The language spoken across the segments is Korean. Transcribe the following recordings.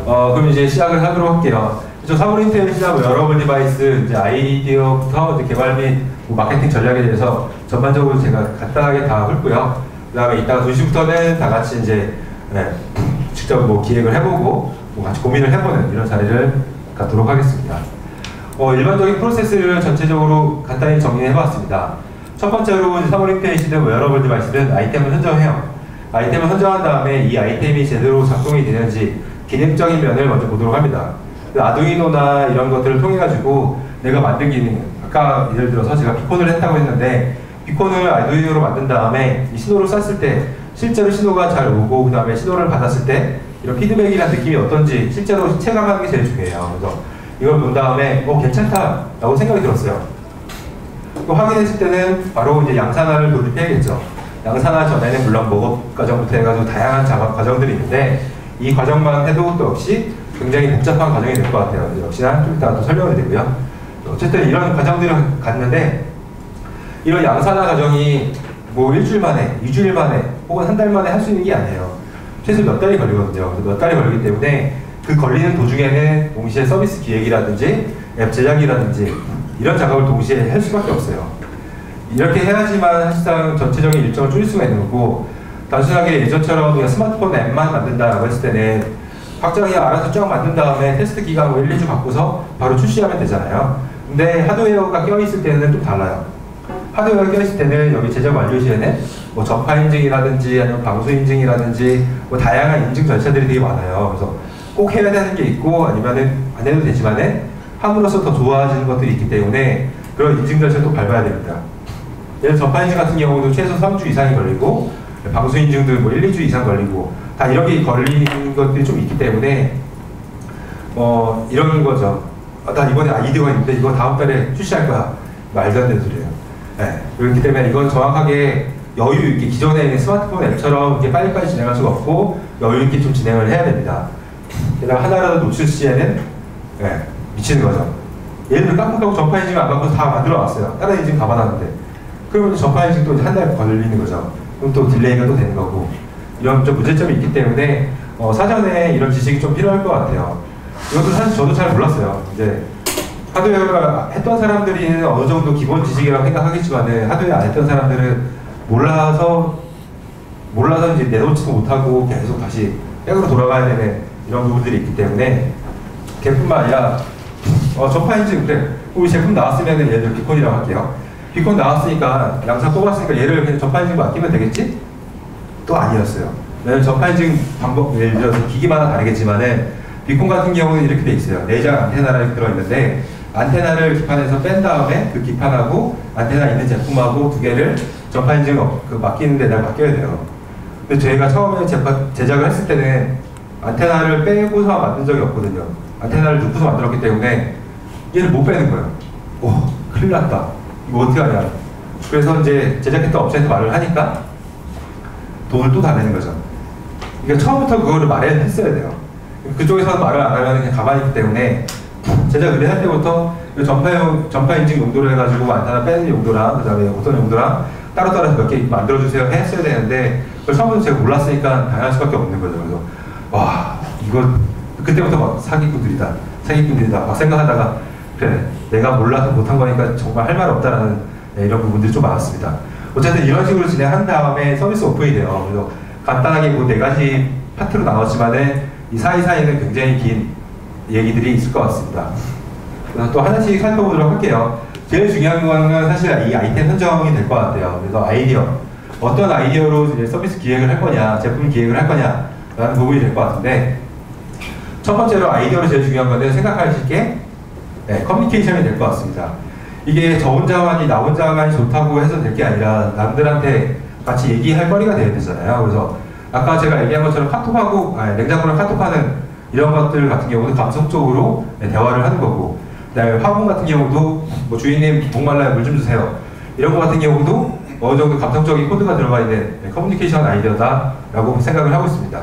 그럼 이제 시작을 하도록 할게요. 저 사물 인터넷이나 웨어러블 디바이스 이제 아이디어부터 이제 개발 및 마케팅 전략에 대해서 전반적으로 제가 간단하게 다 훑고요. 그 다음에 이따가 2시부터는 다 같이 이제 직접 기획을 해보고 같이 고민을 해보는 이런 자리를 갖도록 하겠습니다. 일반적인 프로세스를 전체적으로 간단히 정리해봤습니다. 첫 번째로 사물 인터넷이든 웨어러블 디바이스든 아이템을 선정해요. 아이템을 선정한 다음에 이 아이템이 제대로 작동이 되는지 기능적인 면을 먼저 보도록 합니다. 아두이노나 이런 것들을 통해 가지고 내가 만든 기능, 아까 예를 들어서 제가 비콘을 했다고 했는데 비콘을 아두이노로 만든 다음에 이 신호를 쐈을 때 실제로 신호가 잘 오고 그 다음에 신호를 받았을 때 이런 피드백이라는 느낌이 어떤지 실제로 체감하는 게 제일 중요해요. 그래서 이걸 본 다음에 괜찮다라고 생각이 들었어요. 또 확인했을 때는 바로 이제 양산화를 도입해야겠죠. 양산화 전에는 물론 목업 과정부터 해가지고 다양한 작업 과정들이 있는데 이 과정만 해도 또 역시 굉장히 복잡한 과정이 될 것 같아요. 역시나 좀 이따가 또 설명을 드리고요. 어쨌든 이런 과정들을 갔는데 이런 양산화 과정이 일주일 만에, 2주일 만에 혹은 한 달 만에 할 수 있는 게 아니에요. 최소 몇 달이 걸리거든요. 몇 달이 걸리기 때문에 그 걸리는 도중에는 동시에 서비스 기획이라든지 앱 제작이라든지 이런 작업을 동시에 할 수밖에 없어요. 이렇게 해야지만 사실상 전체적인 일정을 줄일 수가 있는 거고 단순하게 예전처럼 그냥 스마트폰 앱만 만든다라고 했을 때는 확장이 알아서 쫙 만든 다음에 테스트 기간 1, 2주 바꾸서 바로 출시하면 되잖아요. 근데 하드웨어가 껴있을 때는 좀 달라요. 하드웨어가 껴있을 때는 여기 제작 완료 시에는 전파 인증이라든지 아니면 방수 인증이라든지 다양한 인증 절차들이 되게 많아요. 그래서 꼭 해야 되는 게 있고 아니면은 안 해도 되지만은 함으로써 더 좋아지는 것들이 있기 때문에 그런 인증 절차를 또 밟아야 됩니다. 예를 들어 전파 인증 같은 경우도 최소 3주 이상이 걸리고 방수 인증도 1, 2주 이상 걸리고 다 이렇게 걸리는 것들이 좀 있기 때문에 이런 거죠. 나 이번에 아이디어가 있는데 이거 다음 달에 출시할 거야. 말도 안 되는 소리예요. 그렇기 때문에 이건 정확하게 여유 있게 기존에 있는 스마트폰 앱처럼 이렇게 빨리빨리 진행할 수가 없고 여유 있게 좀 진행을 해야 됩니다. 게다가 하나라도 놓칠 시에는 미치는 거죠. 예를 들어 깜빡하고 전파 인증을 안 바꿔서 다 만들어 놨어요. 다른 인증 다 받았는데 그러면 전파 인증 또 한 달 걸리는 거죠. 그럼 또 딜레이가 또 되는 거고 이런 좀 문제점이 있기 때문에 사전에 이런 지식이 좀 필요할 것 같아요. 이것도 사실 저도 잘 몰랐어요. 이제 하드웨어를 했던 사람들이 어느 정도 기본 지식이라고 생각하겠지만은 하드웨어 안 했던 사람들은 몰라서 이제 내놓지도 못하고 계속 다시 백으로 돌아가야 되는 이런 부분들이 있기 때문에 걔뿐만 아니라 전파 인증 그래 우리 제품 나왔으면은 예를 들어 비콘이라고 할게요. 비콘 나왔으니까 양산 뽑았으니까 얘를 그냥 전파 인증 맡기면 되겠지? 또 아니었어요. 왜냐면 전파 인증 방법 예를 들어서 기기마다 다르겠지만은 비콘 같은 경우는 이렇게 돼 있어요. 내장 안테나가 들어있는데 안테나를 기판에서 뺀 다음에 그 기판하고 안테나 있는 제품하고 두 개를 전파 인증 맡기는 데다 맡겨야 돼요. 근데 저희가 처음에 제작을 했을 때는 안테나를 빼고서 만든 적이 없거든요. 안테나를 넣고서 만들었기 때문에 얘를 못 빼는 거예요. 큰일 났다. 이거 어떻게 하냐. 그래서 이제 제작했던 업체한테 말을 하니까 돈을 또 다 내는 거죠. 그러니까 처음부터 그거를 말했어야 돼요. 그쪽에서 말을 안 하면 그냥 가만히 있기 때문에 제작 의뢰할 때부터 전파 인증 용도로 해가지고 안테나 빼는 용도랑 그 다음에 어떤 용도랑 따로따로 몇 개 만들어주세요 했어야 되는데 그걸 처음부터 제가 몰랐으니까 당할 수밖에 없는 거죠. 그래서 와 이거 그때부터 막 사기꾼들이다 막 생각하다가 그래 내가 몰라서 못한 거니까 정말 할 말 없다라는 이런 부분들이 좀 많았습니다. 어쨌든 이런 식으로 진행한 다음에 서비스 오픈이 돼요. 그래서 간단하게 4가지 파트로 나눴지만은 이 사이사이는 굉장히 긴 얘기들이 있을 것 같습니다. 그래서 또 하나씩 살펴보도록 할게요. 제일 중요한 거는 사실 이 아이템 선정이 될 것 같아요. 그래서 아이디어 어떤 아이디어로 이제 서비스 기획을 할 거냐 제품 기획을 할 거냐 라는 부분이 될 것 같은데 첫 번째로 아이디어로 제일 중요한 건데 생각하실 게 커뮤니케이션이 될 것 같습니다. 이게 저 혼자만이 나 혼자만이 좋다고 해서 될 게 아니라 남들한테 같이 얘기할 거리가 돼야 되잖아요. 그래서 아까 제가 얘기한 것처럼 카톡하고 냉장고랑 카톡하는 이런 것들 같은 경우는 감성적으로 대화를 하는 거고 그다음에 화분 같은 경우도 주인님 목말라요 물 좀 주세요 이런 거 같은 경우도 어느 정도 감성적인 코드가 들어가 있는 커뮤니케이션 아이디어다라고 생각을 하고 있습니다.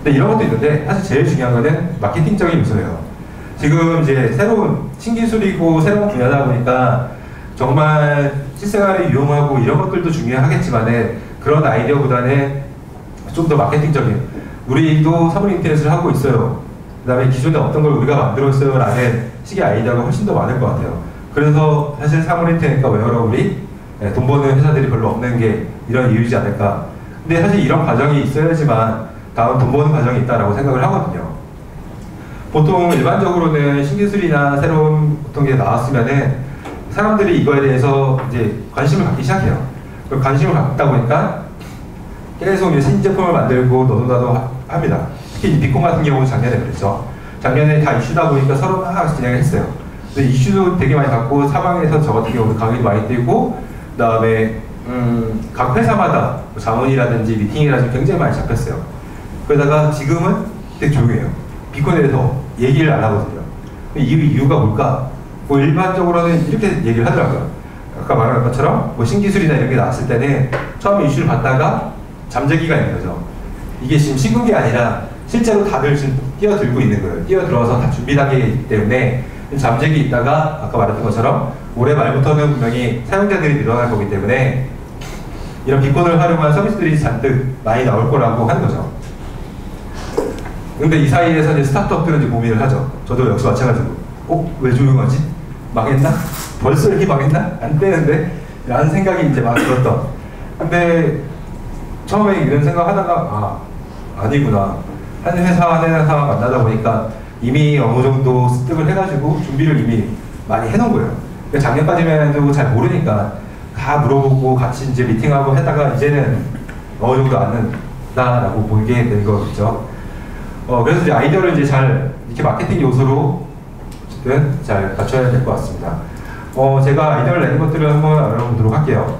근데 이런 것도 있는데 사실 제일 중요한 거는 마케팅적인 요소예요. 지금 이제 새로운 신기술이고 새로운 분야다 보니까 정말 실생활에 유용하고 이런 것들도 중요하겠지만은 그런 아이디어보다는 좀 더 마케팅적인 우리도 사물 인터넷을 하고 있어요. 그 다음에 기존에 어떤 걸 우리가 만들었어요 라는 식의 아이디어가 훨씬 더 많을 것 같아요. 그래서 사실 사물 인터넷과 웨어러블이 돈 버는 회사들이 별로 없는 게 이런 이유이지 않을까. 근데 사실 이런 과정이 있어야지만 다음 돈 버는 과정이 있다라고 생각을 하거든요. 보통 일반적으로는 신기술이나 새로운 어떤 게 나왔으면은 사람들이 이거에 대해서 이제 관심을 갖기 시작해요. 관심을 갖다 보니까 계속 이제 신제품을 만들고 너도나도 합니다. 특히 비콘 같은 경우는 작년에 그랬죠. 작년에 다 이슈다 보니까 서로 막 진행을 했어요. 근데 이슈도 되게 많이 갖고 사방에서 저 같은 경우는 강의도 많이 뛰고 그 다음에 각 회사마다 자문이라든지 미팅이라든지 굉장히 많이 잡혔어요. 그러다가 지금은 되게 조용해요. 비콘에 대해서 얘기를 안 하거든요. 이유가 뭘까? 뭐 일반적으로는 이렇게 얘기를 하더라고요. 아까 말한 것처럼 뭐 신기술이나 이런 게 나왔을 때는 처음에 이슈를 받다가 잠재기가 있는 거죠. 이게 지금 식은 게 아니라 실제로 다들 지금 뛰어들고 있는 거예요. 뛰어들어서 다 준비 단계이기 때문에 잠재기 있다가 아까 말했던 것처럼 올해 말부터는 분명히 사용자들이 늘어날 거기 때문에 이런 비콘을 활용한 서비스들이 잔뜩 많이 나올 거라고 하는 거죠. 근데 이 사이에서 이제 스타트업들은 이제 고민을 하죠. 저도 역시 마찬가지로. 왜 조용하지? 망했나? 벌써 이렇게 망했나? 안 되는데? 라는 생각이 이제 막 들었던. 근데 처음에 이런 생각 하다가, 아니구나. 한 회사 만나다 보니까 이미 어느 정도 습득을 해가지고 준비를 이미 많이 해놓은 거예요. 작년까지만 해도 잘 모르니까 다 물어보고 같이 이제 미팅하고 했다가 이제는 어느 정도 아는다라고 보게 된 거겠죠. 그래서 이제 아이디어를 이제 잘 이렇게 마케팅 요소로 어쨌든 잘 갖춰야 될 것 같습니다. 제가 아이디어를 내는 것들을 한번 알아보도록 할게요.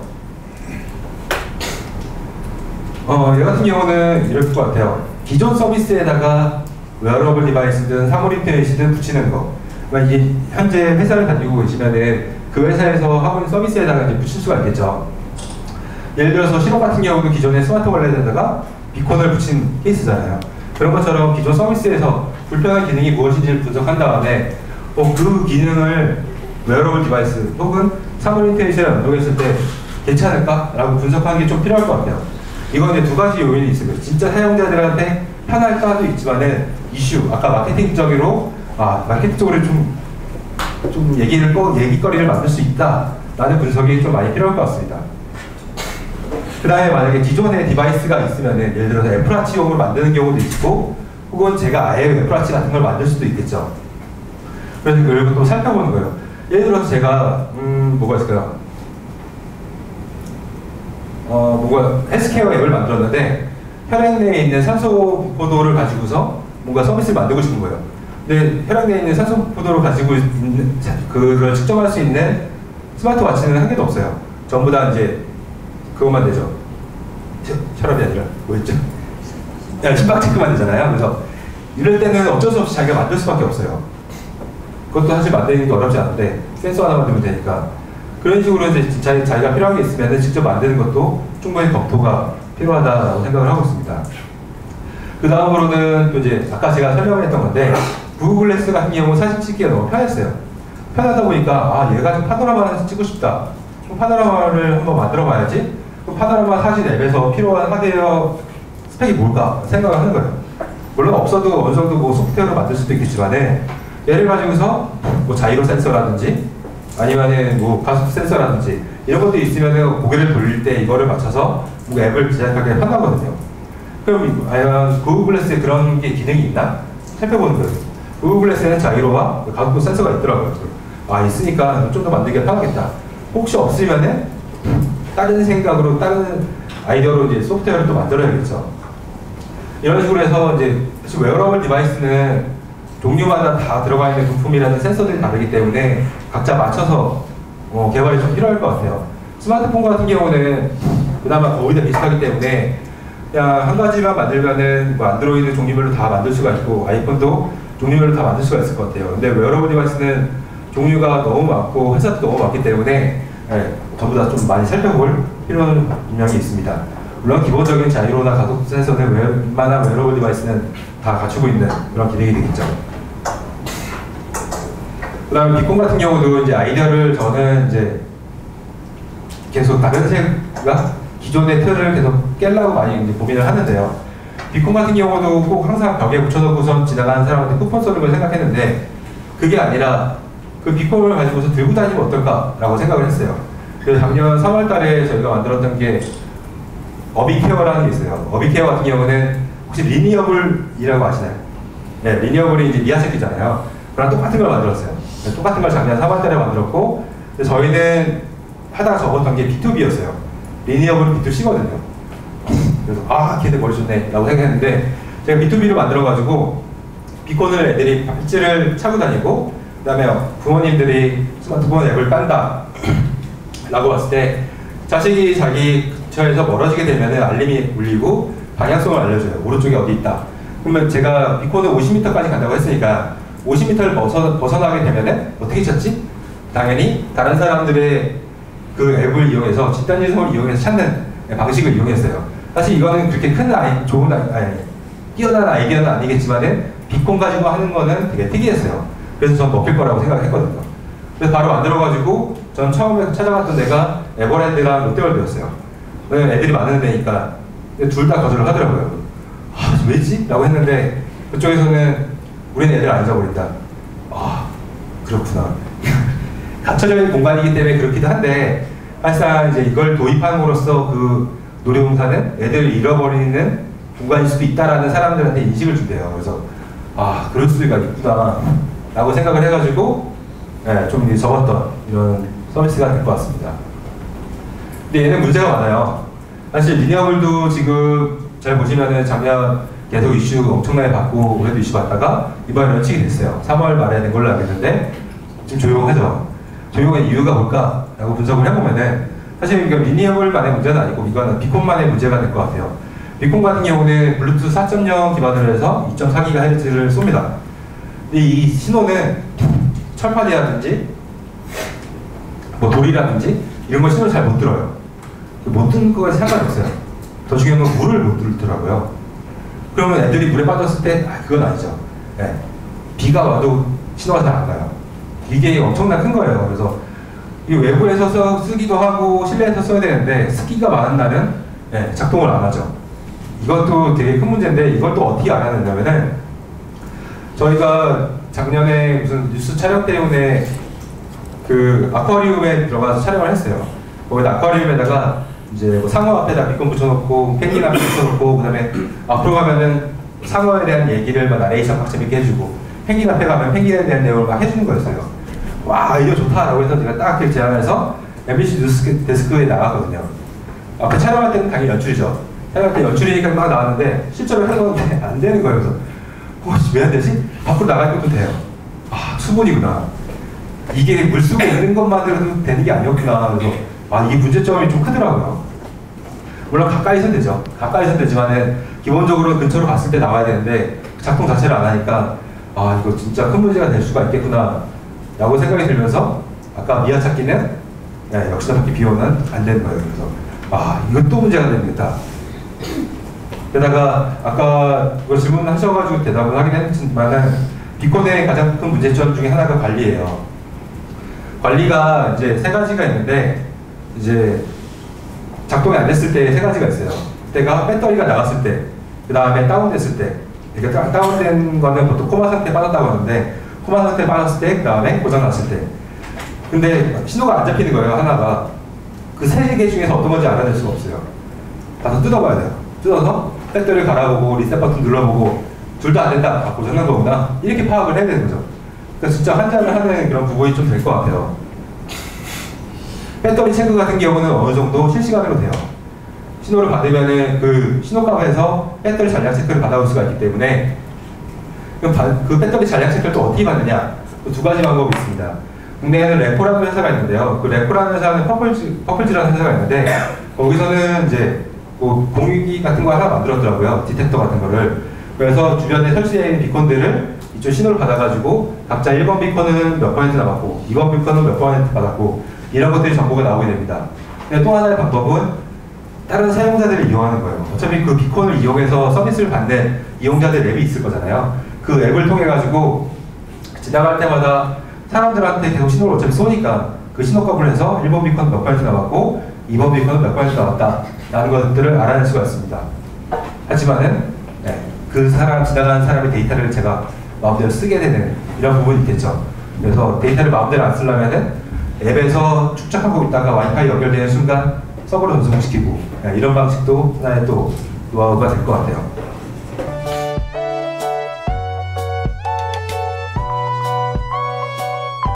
얘 같은 경우는 이럴 것 같아요. 기존 서비스에다가 웨어러블 디바이스든 사물 인터넷이든 붙이는 거. 그러니까 이게 현재 회사를 다니고 계시면은 그 회사에서 하고 있는 서비스에다가 이제 붙일 수가 있겠죠. 예를 들어서 실업 같은 경우는 기존의 스마트 월렛에다가 비콘을 붙인 케이스잖아요. 그런 것처럼 기존 서비스에서 불편한 기능이 무엇인지를 분석한 다음에 그 기능을 웨어러블 디바이스 혹은 사물 인터넷에 연동했을 때 괜찮을까? 라고 분석하는 게 좀 필요할 것 같아요. 이건 이제 두 가지 요인이 있어요. 진짜 사용자들한테 편할까도 있지만은 이슈, 아까 마케팅적으로 마케팅적으로 좀 얘기거리를 만들 수 있다라는 분석이 좀 많이 필요할 것 같습니다. 그 다음에 만약에 기존에 디바이스가 있으면은 예를 들어서 애플워치용으로 만드는 경우도 있고 혹은 제가 아예 애플워치 같은 걸 만들 수도 있겠죠. 그래서 그걸 또 살펴보는 거예요. 예를 들어서 제가 뭐가 있을까요? 헬스케어 앱을 만들었는데 혈액 내에 있는 산소 포도를 가지고서 뭔가 서비스를 만들고 싶은 거예요. 근데 혈액 내에 있는 산소 포도를 가지고 있는 그걸 측정할 수 있는 스마트워치는 한 개도 없어요. 전부 다 이제 그것만 되죠. 혈압이 아니라 뭐였죠? 심박 체크만 되잖아요. 그래서 이럴 때는 어쩔 수 없이 자기가 만들 수밖에 없어요. 그것도 사실 만드는 게 어렵지 않은데 센서 하나 만들면 되니까 그런 식으로 이제 자기가 필요한 게 있으면 직접 만드는 것도 충분히 검토가 필요하다고 생각을 하고 있습니다. 그 다음으로는 또 이제 아까 제가 설명을 했던 건데 구글 글래스 같은 경우 사진 찍기가 너무 편했어요. 편하다 보니까 얘가 좀 파노라마를 찍고 싶다. 그럼 파노라마를 한번 만들어 봐야지. 그럼 파노라마 사진 앱에서 필요한 하드웨어 스펙이 뭘까 생각을 하는 거예요. 물론 없어도 어느 정도 뭐 소프트웨어로 만들 수도 있겠지만은 얘를 가지고서 뭐 자이로 센서라든지 아니면은 뭐 가속 센서라든지 이런 것도 있으면은 고개를 돌릴 때 이거를 맞춰서 뭐 앱을 제작하기가 편하거든요. 그럼 과연 구글 글래스에 그런 게 기능이 있나? 살펴보는 거예요. 구글 글래스에는 자이로와 가속도 센서가 있더라고요. 있으니까 좀 더 만들기가 편하겠다. 혹시 없으면은 다른 생각으로 다른 아이디어로 이제 소프트웨어를 또 만들어야겠죠. 이런 식으로 해서 이제 사실 웨어러블 디바이스는 종류마다 다 들어가 있는 부품이라는 센서들이 다르기 때문에 각자 맞춰서 개발이 좀 필요할 것 같아요. 스마트폰 같은 경우는 그나마 거의 다 비슷하기 때문에 그냥 한 가지만 만들면은 뭐 안드로이드 종류별로 다 만들 수가 있고 아이폰도 종류별로 다 만들 수가 있을 것 같아요. 근데 웨어러블 디바이스는 종류가 너무 많고 회사도 너무 많기 때문에 전부 다 좀 많이 살펴볼 필요는 분명히 있습니다. 물론 기본적인 자이로나 가속 센서는 웬만한 웨어러블 디바이스는 다 갖추고 있는 그런 기능이 되겠죠. 그 다음에 비콘 같은 경우도 이제 아이디어를 저는 이제 계속 다른 회사가 기존의 틀을 계속 깨려고 많이 이제 고민을 하는데요. 비콘 같은 경우도 꼭 항상 벽에 붙여놓고선 지나가는 사람한테 쿠폰 쏘는 걸 생각했는데 그게 아니라 그 비콘을 가지고서 들고 다니면 어떨까라고 생각을 했어요. 그래서 작년 3월 달에 저희가 만들었던 게 어비케어라는 게 있어요. 어비케어 같은 경우는 혹시 리니어블이라고 아시나요? 네, 리니어블이 이제 미야세키잖아요. 그랑 똑같은 걸 만들었어요. 네, 똑같은 걸 작년 3월 달에 만들었고 저희는 하다가 적었던 게 B2B였어요. 리니어블은 B2C거든요. 그래서 걔들 머리 좋네 라고 생각했는데 제가 B2B를 만들어가지고 비콘을 애들이 팔찌를 차고 다니고 그 다음에 부모님들이 스마트폰 앱을 깐다 라고 봤을 때 자식이 자기 근처에서 멀어지게 되면 알림이 울리고 방향성을 알려줘요. 오른쪽에 어디 있다. 그러면 제가 비콘을 50m까지 간다고 했으니까 50m를 벗어나게 되면 어떻게 찾지? 당연히 다른 사람들의 그 앱을 이용해서 집단 지성을 이용해서 찾는 방식을 이용했어요. 사실 이거는 그렇게 큰 뛰어난 아이디어는 아니겠지만은 비콘 가지고 하는 거는 되게 특이했어요. 그래서 전 먹힐 거라고 생각했거든요. 그래서 바로 만들어가지고 전 처음에 찾아갔던 데가 에버랜드랑 롯데월드였어요. 왜냐면 애들이 많은 데니까. 둘 다 거절을 하더라고요. 왜지? 라고 했는데 그쪽에서는 우리는 애들 안 잊어버린다. 그렇구나. 갇혀져 있는 공간이기 때문에 그렇기도 한데 사실상 이제 이걸 도입함으로써 그 놀이동산은 애들을 잃어버리는 공간일 수도 있다라는 사람들한테 인식을 준대요. 그래서 그럴 수가 있구나 라고 생각을 해가지고 좀 접었던 이런 서비스가 될 것 같습니다. 근데 얘는 문제가 많아요. 사실 리니어블도 지금 잘 보시면은 작년 계속 이슈 엄청나게 받고 올해도 이슈 받다가 이번에 런칭이 됐어요. 3월 말에 된 걸로 알겠는데 지금 조용하죠. 조용한 이유가 뭘까? 라고 분석을 해보면은 사실 이거 리니어블만의 문제는 아니고 이거는 비콘만의 문제가 될 것 같아요. 비콘 같은 경우는 블루투스 4.0 기반으로 해서 2.4GHz를 쏩니다. 근데 이 신호는 철판이라든지 뭐 돌이라든지 이런 걸 신호를 잘 못 들어요. 못 듣는 거에 상관이 없어요. 더 중요한 건 물을 못 들더라고요. 그러면 애들이 물에 빠졌을 때 그건 아니죠. 비가 와도 신호가 잘 안 가요. 이게 엄청나게 큰 거예요. 그래서 이 외부에서 쓰기도 하고 실내에서 써야 되는데 습기가 많은 날은 작동을 안 하죠. 이것도 되게 큰 문제인데 이걸 또 어떻게 알아야 된다면은 저희가 작년에 무슨 뉴스 촬영 때문에 그 아쿠아리움에 들어가서 촬영을 했어요. 거기다 아쿠아리움에다가 이제 뭐 상어 앞에다 비콘 붙여놓고 펭귄 앞에 붙여놓고 그 다음에 앞으로 가면은 상어에 대한 얘기를 막 나레이션 막 재밌게 해주고 펭귄 앞에 가면 펭귄에 대한 내용을 막 해주는 거였어요. 와 이거 좋다라고 해서 제가 딱 이렇게 제안해서 MBC 뉴스 데스크에 나갔거든요. 앞에 촬영할 때는 당연히 연출이죠. 촬영할 때 연출이니까 막 나왔는데 실제로 해보는데 안 되는 거예요. 그래서 왜 안 되지? 밖으로 나갈 것도 돼요. 수분이구나. 이게 물속에 있는 것만으로도 되는 게 아니었구나. 그래서 이게 문제점이 좀 크더라고요. 물론 가까이선 되죠. 가까이선 되지만은 기본적으로 근처로 갔을 때 나와야 되는데 작동 자체를 안 하니까 이거 진짜 큰 문제가 될 수가 있겠구나 라고 생각이 들면서 아까 미아 찾기는 역시나 그렇게 비용은 안 되는 거예요. 그래서 이것도 문제가 되겠다. 게다가 아까 그걸 질문하셔가지고 대답을 하긴 했지만은 비콘의 가장 큰 문제점 중에 하나가 관리예요. 관리가 이제 세 가지가 있는데 이제 작동이 안 됐을 때 세 가지가 있어요. 그때가 배터리가 나갔을 때, 그 다음에 다운됐을 때. 그러니까 다운된 거는 보통 코마 상태에 빠졌다고 하는데 코마 상태에 빠졌을 때, 그 다음에 고장났을 때. 근데 신호가 안 잡히는 거예요, 하나가. 그 세 개 중에서 어떤 건지 알아낼 수가 없어요. 가서 뜯어봐야 돼요. 뜯어서 배터리를 갈아보고 리셋 버튼 눌러보고 둘 다 안 된다. 고장난 거구나. 이렇게 파악을 해야 되는 거죠. 그러니까 진짜 환자를 하는 그런 부분이 좀 될 것 같아요. 배터리 체크 같은 경우는 어느 정도 실시간으로 돼요. 신호를 받으면은 그 신호값에서 배터리 잔량 체크를 받아올 수가 있기 때문에 그 배터리 잔량 체크를 또 어떻게 받느냐? 두 가지 방법이 있습니다. 국내에는 레포라는 회사가 있는데요. 그 레포라는 회사는 퍼플즈라는 회사가 있는데 거기서는 이제 뭐 공유기 같은 거 하나 만들었더라고요. 디텍터 같은 거를. 그래서 주변에 설치되어 있는 비콘들을 이쪽 신호를 받아가지고 각자 1번 비콘은 몇 퍼센트 나왔고 2번 비콘은 몇 퍼센트 받았고 이런 것들이 정보가 나오게 됩니다. 근데 또 하나의 방법은 다른 사용자들을 이용하는 거예요. 어차피 그 비콘을 이용해서 서비스를 받는 이용자들 앱이 있을 거잖아요. 그 앱을 통해 가지고 지나갈 때마다 사람들한테 계속 신호를 어차피 쏘니까 그 신호값을 해서 1번 비콘 몇 퍼센트 나왔고 2번 비콘은 몇 퍼센트 나왔다 라는 것들을 알아낼 수가 있습니다. 하지만은 그 사람, 지나가는 사람의 데이터를 제가 마음대로 쓰게 되는 이런 부분이 있겠죠. 그래서 데이터를 마음대로 안 쓰려면은 앱에서 축적하고 있다가 와이파이 연결되는 순간 서버로 전송시키고 이런 방식도 하나의 또 노하우가 될 것 같아요.